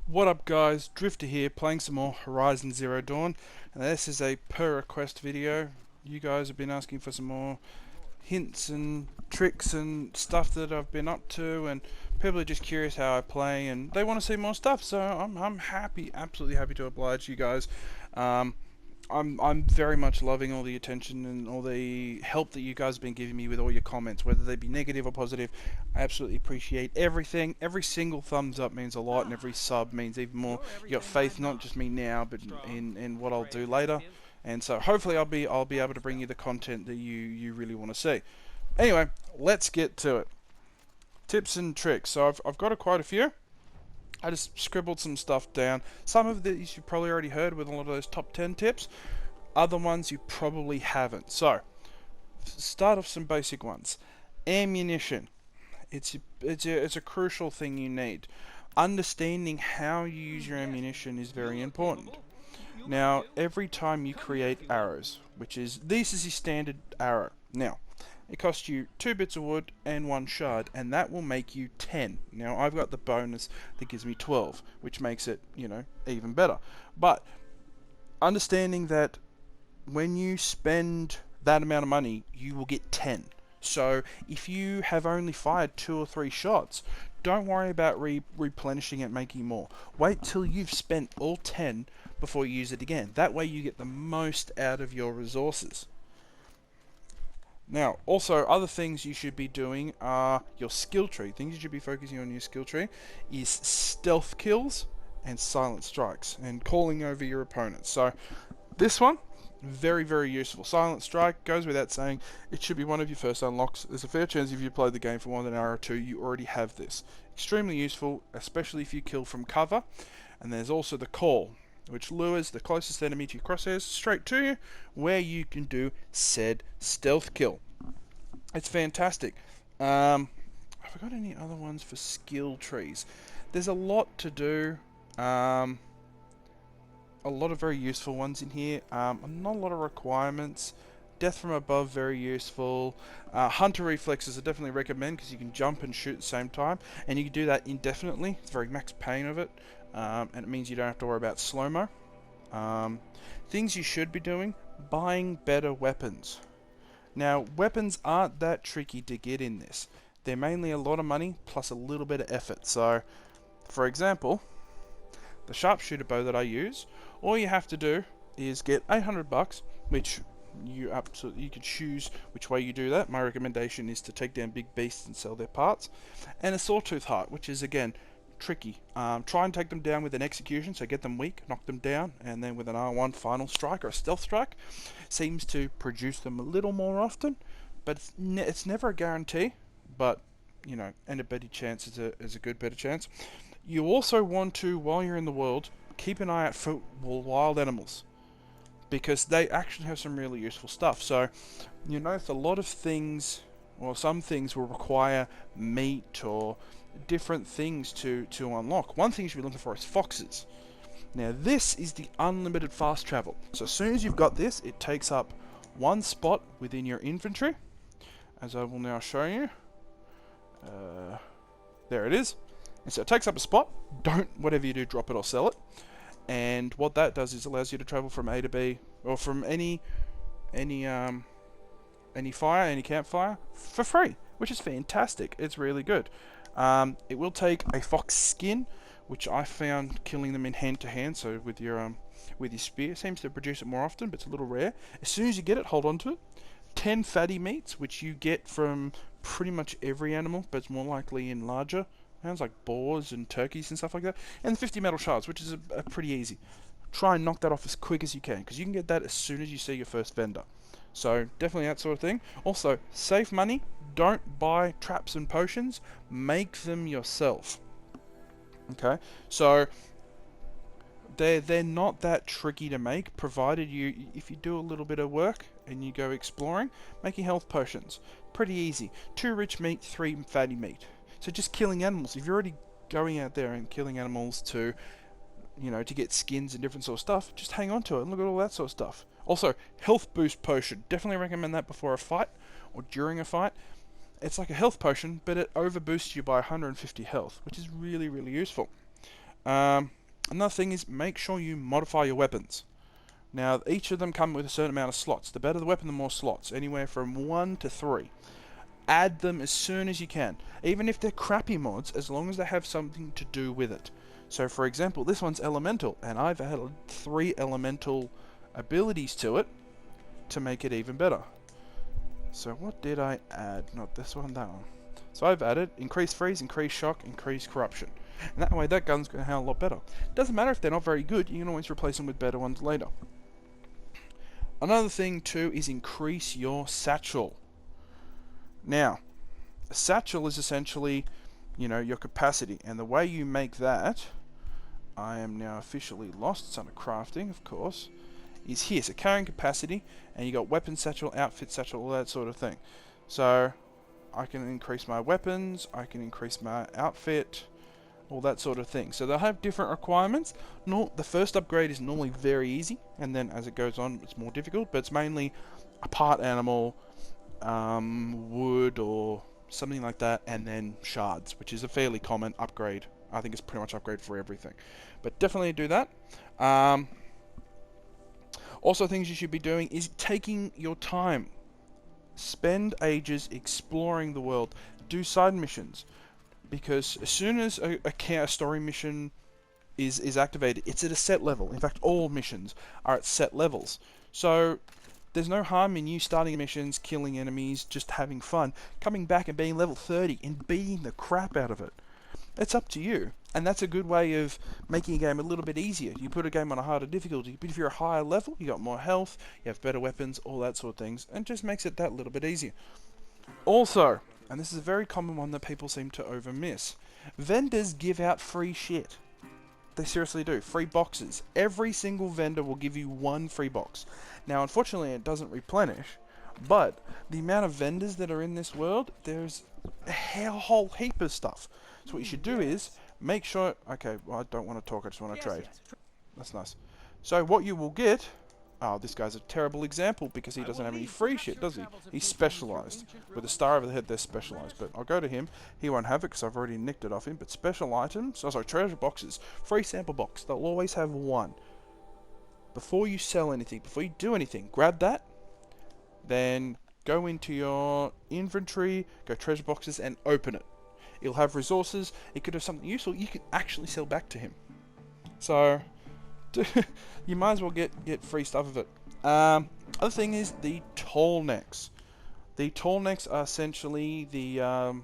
What up guys, Drifter here playing some more Horizon Zero Dawn, and this is a per request video. You guys have been asking for some more hints and tricks and stuff that I've been up to, and people are just curious how I play and they want to see more stuff, so I'm happy, absolutely happy to oblige you guys. Um, I'm very much loving all the attention and all the help that you guys have been giving me with all your comments, whether they be negative or positive. I absolutely appreciate everything. Every single thumbs up means a lot, and every sub means even more. You got faith, not just me now, but in what I'll do later. And so hopefully I'll be able to bring you the content that you really want to see. Anyway, let's get to it. Tips and tricks. So I've got quite a few. I just scribbled some stuff down. Some of these you've probably already heard with a lot of those top 10 tips. Other ones you probably haven't. So, start off some basic ones. Ammunition. It's a crucial thing you need. Understanding how you use your ammunition is very important. Now, every time you create arrows, this is your standard arrow. Now, it costs you 2 bits of wood and 1 shard, and that will make you 10. Now, I've got the bonus that gives me 12, which makes it, even better. But, understanding that when you spend that amount of money, you will get 10. So, if you have only fired 2 or 3 shots, don't worry about replenishing it, making more. Wait till you've spent all 10 before you use it again. That way you get the most out of your resources. Now, also, other things you should be doing are your skill tree. Things you should be focusing on your skill tree is stealth kills and silent strikes, and calling over your opponents. So, this one, very, very useful. Silent strike goes without saying. It should be one of your first unlocks. There's a fair chance if you played the game for more than an hour or two, you already have this. Extremely useful, especially if you kill from cover. And there's also the call, which lures the closest enemy to your crosshairs straight to you, where you can do said stealth kill. It's fantastic. Have I got any other ones for skill trees? There's a lot to do. A lot of very useful ones in here. Not a lot of requirements. Death from above, very useful. Hunter reflexes I definitely recommend because you can jump and shoot at the same time, and you can do that indefinitely. It's very max pain of it, and it means you don't have to worry about slow-mo. Things you should be doing: buying better weapons. Now, weapons aren't that tricky to get in this. They're mainly a lot of money plus a little bit of effort. So, for example, the sharpshooter bow that I use, all you have to do is get 800 bucks, which you could choose which way you do that. My recommendation is to take down big beasts and sell their parts, and a sawtooth heart, which is again tricky. Try and take them down with an execution, so get them weak, knock them down, and then with an R1 final strike or a stealth strike, seems to produce them a little more often, but it's never a guarantee. But and a better chance is a good better chance. You also want to, while you're in the world, keep an eye out for wild animals, because they actually have some really useful stuff. So, if a lot of things, or some things will require meat or different things to unlock. One thing you should be looking for is foxes. Now, this is the unlimited fast travel. So as soon as you've got this, it takes up 1 spot within your inventory, as I will now show you. There it is. And so it takes up a spot. Don't, whatever you do, drop it or sell it. And what that does is allows you to travel from A to B, or from any fire, any campfire, for free, which is fantastic. It's really good. It will take a fox skin, which I found killing them in hand to hand. So with your spear, seems to produce it more often, but it's a little rare. As soon as you get it, hold on to it. 10 fatty meats, which you get from pretty much every animal, but it's more likely in larger sounds like boars and turkeys and stuff like that, and 50 metal shards, which is a pretty easy. Try and knock that off as quick as you can, because you can get that as soon as you see your first vendor. So definitely that sort of thing. Also, save money. Don't buy traps and potions. Make them yourself. Okay, so they're not that tricky to make, provided if you do a little bit of work and you go exploring. Making health potions, pretty easy. 2 rich meat, 3 fatty meat. So just killing animals. If you're already going out there and killing animals to get skins and different sort of stuff, just hang on to it and look at all that sort of stuff. Also, health boost potion. Definitely recommend that before a fight or during a fight. It's like a health potion, but it over boosts you by 150 health, which is really, really useful. Another thing is make sure you modify your weapons. Now, each of them come with a certain amount of slots. The better the weapon, the more slots, anywhere from 1 to 3. Add them as soon as you can, even if they're crappy mods, as long as they have something to do with it. So, for example, this one's elemental, and I've added 3 elemental abilities to it to make it even better. So, what did I add? Not this one, that one. So, I've added increase freeze, increase shock, increase corruption. And that way, that gun's going to handle a lot better. Doesn't matter if they're not very good, you can always replace them with better ones later. Another thing too is increase your satchel. Now, a satchel is essentially, your capacity, and the way you make that, I am now officially lost, it's under crafting, of course, is here. So carrying capacity, and you got weapon satchel, outfit satchel, all that sort of thing. So I can increase my weapons, I can increase my outfit, all that sort of thing. So they'll have different requirements. The first upgrade is normally very easy, and then as it goes on it's more difficult, but it's mainly a part animal, wood or something like that, and then shards, which is a fairly common upgrade. I think it's pretty much upgrade for everything, but definitely do that. Also, things you should be doing is taking your time. Spend ages exploring the world. Do side missions, because as soon as a story mission is activated, it's at a set level. In fact, all missions are at set levels. So there's no harm in you starting missions, killing enemies, just having fun, coming back and being level 30 and beating the crap out of it. It's up to you. And that's a good way of making a game a little bit easier. You put a game on a harder difficulty, but if you're a higher level, you got more health, you have better weapons, all that sort of things, and it just makes it that little bit easier. Also, and this is a very common one that people seem to overmiss, vendors give out free shit. They seriously do. Free boxes. Every single vendor will give you 1 free box. Now, unfortunately, it doesn't replenish, but the amount of vendors that are in this world, there's a whole heap of stuff. So what you should do is make sure... Okay, well, I don't want to talk, I just want to trade. That's nice. So what you will get... Oh, this guy's a terrible example because he doesn't have any free shit, does he? He's specialised. With a star over the head, they're specialised. But I'll go to him. He won't have it because I've already nicked it off him. But special items, treasure boxes, free sample box. They'll always have 1. Before you sell anything, before you do anything, grab that. Then go into your inventory, go treasure boxes, and open it. It'll have resources. It could have something useful you can actually sell back to him. So... you might as well get free stuff of it. Other thing is the tall necks. The tall necks are essentially the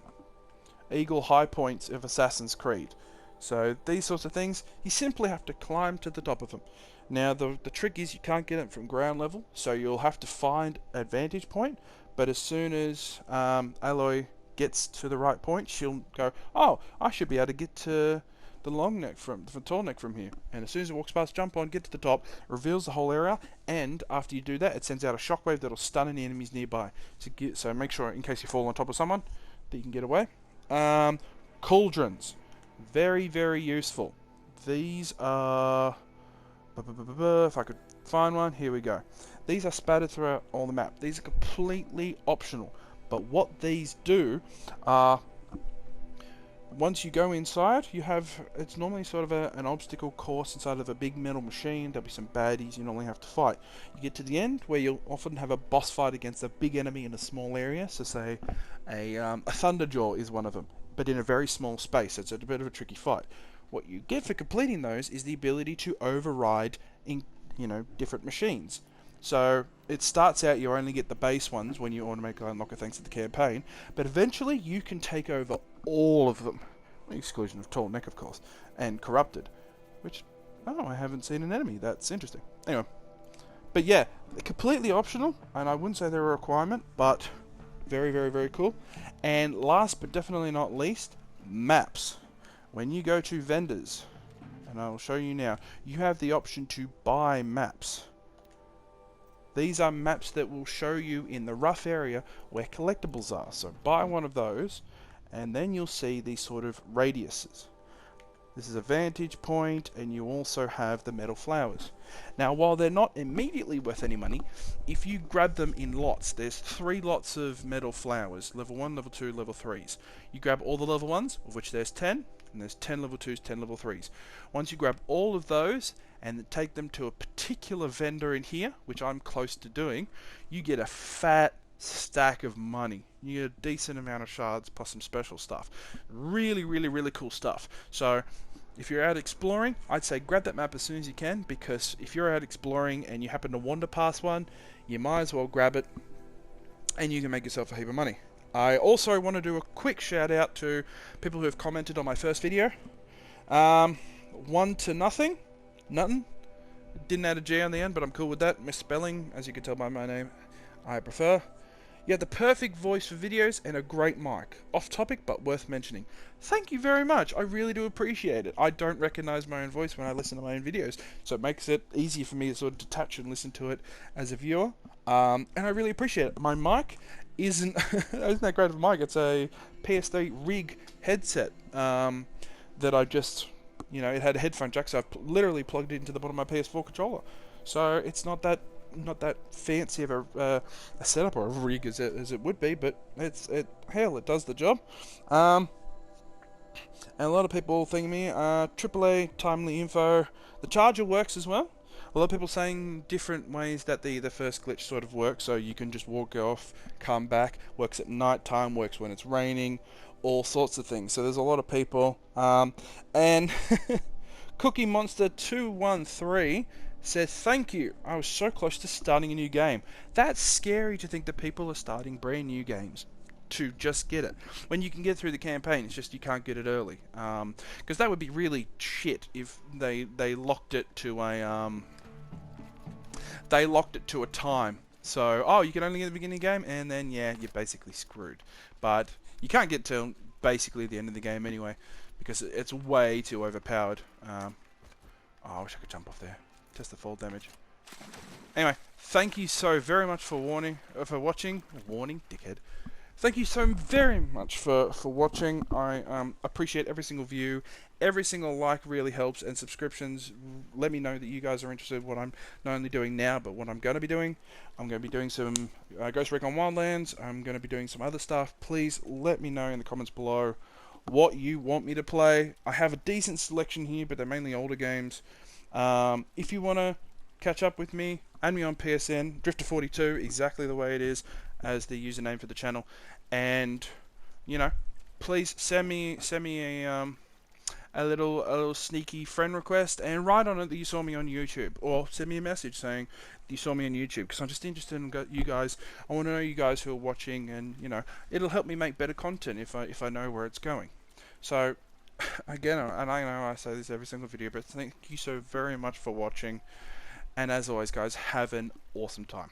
eagle high points of Assassin's Creed. So these sorts of things, you simply have to climb to the top of them. Now the trick is you can't get it from ground level, so you'll have to find a vantage point. But as soon as Aloy gets to the right point, she'll go, oh, I should be able to get to the tall neck from here. And as soon as it walks past, jump on, get to the top, reveals the whole area, and after you do that, it sends out a shockwave that'll stun any enemies nearby. So make sure, in case you fall on top of someone, that you can get away. Cauldrons. Very, very useful. These are... If I could find one, here we go. These are spattered throughout all the map. These are completely optional. But what these do are... Once you go inside, it's normally sort of an obstacle course inside of a big metal machine. There'll be some baddies you normally have to fight. You get to the end, where you'll often have a boss fight against a big enemy in a small area. So say a Thunderjaw is one of them, but in a very small space. So it's a bit of a tricky fight. What you get for completing those is the ability to override different machines. So it starts out you only get the base ones when you automatically unlock it thanks to the campaign, but eventually you can take over all of them, with the exclusion of Tall Neck, of course, and Corrupted, which, I haven't seen an enemy. That's interesting. Anyway, but yeah, completely optional, and I wouldn't say they're a requirement, but very, very, very cool. And last but definitely not least, maps. When you go to vendors, and I'll show you now, you have the option to buy maps. These are maps that will show you in the rough area where collectibles are. So buy one of those, and then you'll see these sort of radiuses. This is a vantage point, and you also have the metal flowers. Now, while they're not immediately worth any money, if you grab them in lots, there's 3 lots of metal flowers, level 1, level 2, level 3s. You grab all the level 1s, of which there's 10, and there's 10 level 2s, 10 level 3s. Once you grab all of those and take them to a particular vendor in here, which I'm close to doing, you get a fat stack of money. You get a decent amount of shards plus some special stuff. Really, really, really cool stuff. So if you're out exploring, I'd say grab that map as soon as you can, because if you're out exploring and you happen to wander past one, you might as well grab it and you can make yourself a heap of money. I also want to do a quick shout out to people who have commented on my first video. 1 to nothing. Didn't add a G on the end, but I'm cool with that. Misspelling, as you can tell by my name, I prefer. You have the perfect voice for videos and a great mic. Off topic, but worth mentioning. Thank you very much. I really do appreciate it. I don't recognize my own voice when I listen to my own videos, so it makes it easier for me to sort of detach and listen to it as a viewer. And I really appreciate it. My mic isn't that great of a mic. It's a PS3 rig headset that I just, it had a headphone jack, so I've literally plugged it into the bottom of my PS4 controller. So it's not that fancy of a setup or a rig as it would be, but hell, it does the job. And a lot of people think me, AAA timely info. The charger works as well. A lot of people saying different ways that the first glitch sort of works. So you can just walk off, come back. Works at night time. Works when it's raining. All sorts of things. So there's a lot of people. And Cookie Monster 213 says, thank you. I was so close to starting a new game. That's scary to think that people are starting brand new games to just get it. When you can get through the campaign, it's just you can't get it early. Because that would be really shit if they locked it to a time. So, you can only get the beginning of the game, and then, yeah, you're basically screwed. But you can't get till basically the end of the game anyway, because it's way too overpowered. I wish I could jump off there. Test the fall damage. Anyway, thank you so very much for watching. Warning, dickhead. Thank you so very much for watching. I appreciate every single view. Every single like really helps, and subscriptions let me know that you guys are interested in what I'm not only doing now, but what I'm going to be doing. I'm going to be doing some Ghost Recon Wildlands. I'm going to be doing some other stuff. Please let me know in the comments below what you want me to play. I have a decent selection here, but they're mainly older games. If you want to catch up with me, add me on PSN, Drifter42, exactly the way it is as the username for the channel, and please send me a little sneaky friend request and write on it that you saw me on YouTube, or send me a message saying you saw me on YouTube, because I'm just interested in you guys. I want to know you guys who are watching, and it'll help me make better content if I know where it's going. So again, and I know I say this every single video, but thank you so very much for watching, and as always guys, have an awesome time.